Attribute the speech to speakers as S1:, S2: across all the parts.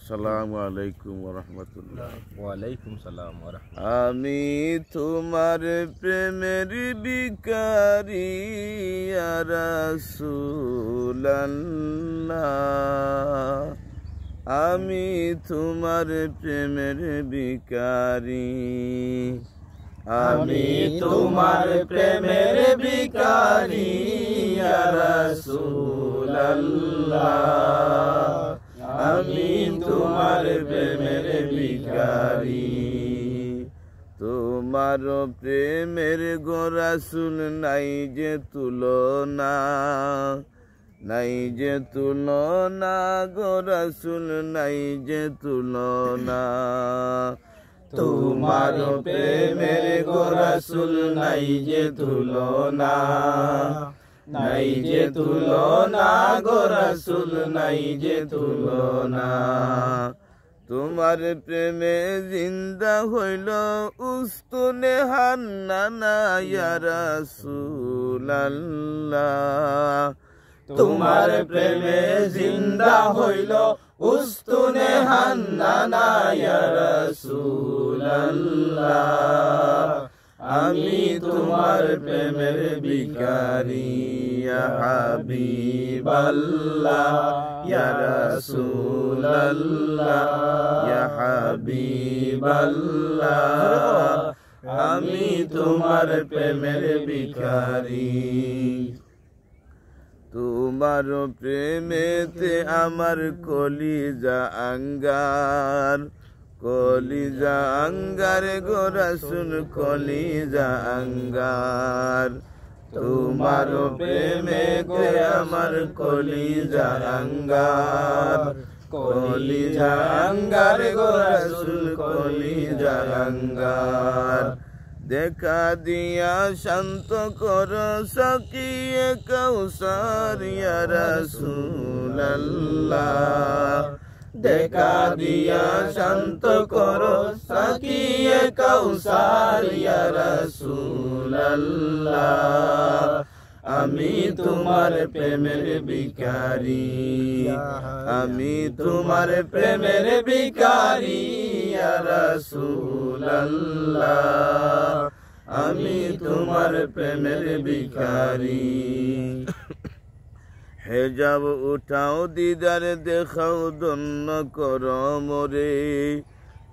S1: আসসালামু আলাইকুম ওয়া রাহমাতুল্লাহ।
S2: ওয়ালাইকুম সালাম ওয়া রাহমাতুল্লাহ।
S1: আমি তোমার প্রেমের ভিখারি ইয়া রাসূলুল্লাহ, আমি তোমার প্রেমের ভিখারি,
S2: আমি তোমার প্রেমের ভিখারি ইয়া রাসূলুল্লাহ, আমি তোমার প্রেমের ভিখারি।
S1: তোমার প্রেমের গো রাসূল নাই যে তুলনা, নাই যে তুলনা গো রাসূল নাই যে তুলনা।
S2: তোমার প্রেমের গো রাসূল নাই যে তুলনা, নাই যে তুলনা গো রাসূল নাই যে তুলনা।
S1: তোমার প্রেমে জিন্দা হইল উস্তুনে হান্নানা ইয়া রাসূলুল্লাহ,
S2: তোমার প্রেমে জিন্দা হইল উস্তুনে হান্নানা ইয়া রাসূলুল্লাহ, আমি তোমার প্রেমের ভিখারি ইয়া হাবিবাল্লাহ ইয়া রাসূলুল্লাহ
S1: ইয়া হাবিবাল্লাহ,
S2: আমি তোমার প্রেমের ভিখারি।
S1: তোমার প্রেমেতে আমার কলিজা আঙ্গার, কলিজা আঙ্গার গো রাসূল কলিজা আঙ্গার।
S2: তোমার প্রেমেতে আমার কলিজা আঙ্গার, কলিজা আঙ্গার গো রাসূল কলিজা আঙ্গার।
S1: দেখা দিয়া শান্ত কর সাকিয়ে কাউসার ইয়া রাসূলুল্লাহ,
S2: দেখা দিয়া শান্ত করো সাকিয়ে কাউসার ইয়া রাসূলুল্লাহ, আমি তোমার প্রেমের ভিখারি, আমি তোমার প্রেমের ভিখারি ইয়া রাসূলুল্লাহ, আমি তোমার প্রেমের ভিখারি।
S1: হেজাব উঠাও দিদার দেখাও ধন্য কর মোরে,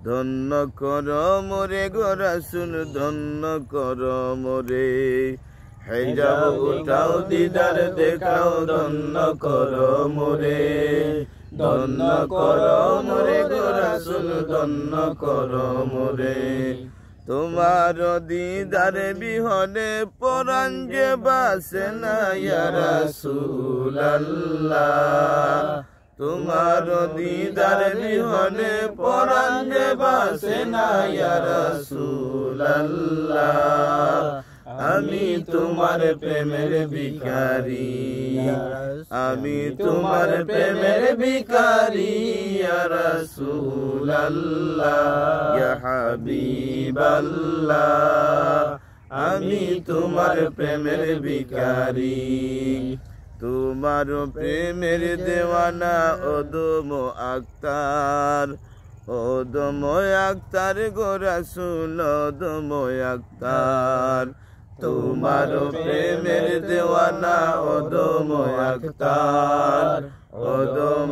S1: ধন্য কর মোরে গো রাসূল ধন্য কর মোরে।
S2: হেজাব উঠাও দিদার দেখাও ধন্য কর মোরে, ধন্য কর মোরে গো রাসূল ধন্য কর মোরে।
S1: তোমার দিদার বিহনে পরাণ যে বাসে না ইয়া
S2: রাসূলুল্লাহ, তোমার দিদার বিহনে পরাণ যে বাসে না ইয়া রাসূলুল্লাহ, আমি তোমার প্রেমের ভিখারি, আমি তোমার প্রেমের ভিখারি ইয়া রাসূলুল্লাহ ইয়া হাবিবাল্লাহ, আমি তোমার প্রেমের ভিখারি।
S1: তোমার প্রেমের দেওয়ানা ওদম আক্তার, ওদম আক্তার গো রাসূল ওদম আক্তার।
S2: তোমার প্রেমের দেওয়ানা ওদম আক্তার, ওদম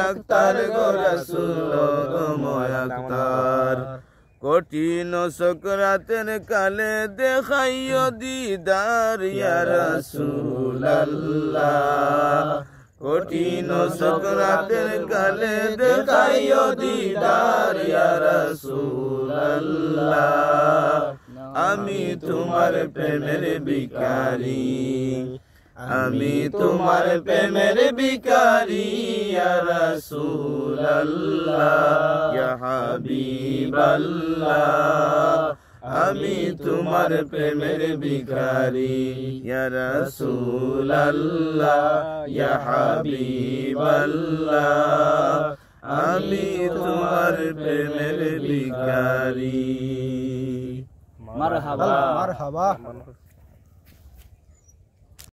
S2: আক্তার গো রাসূল ওদম আক্তার।
S1: কঠিন সকরাতের কালে দেখাইও দিদার ইয়া
S2: রাসূলুল্লাহ, কঠিন সকরাতের কালে দেখাইও দিদার ইয়া রাসূলুল্লাহ, আমি তোমার প্রেমের ভিখারি, আমি তোমার প্রেমের ভিখারি ইয়া রাসূলুল্লাহ ইয়া হাবিবাল্লাহ, আমি তোমার প্রেমের ভিখারি ইয়া রাসূলুল্লাহ ইয়া হাবিবাল্লাহ, আমি তোমার প্রেমের ভিখারি।
S3: মারহাবা মারহাবা।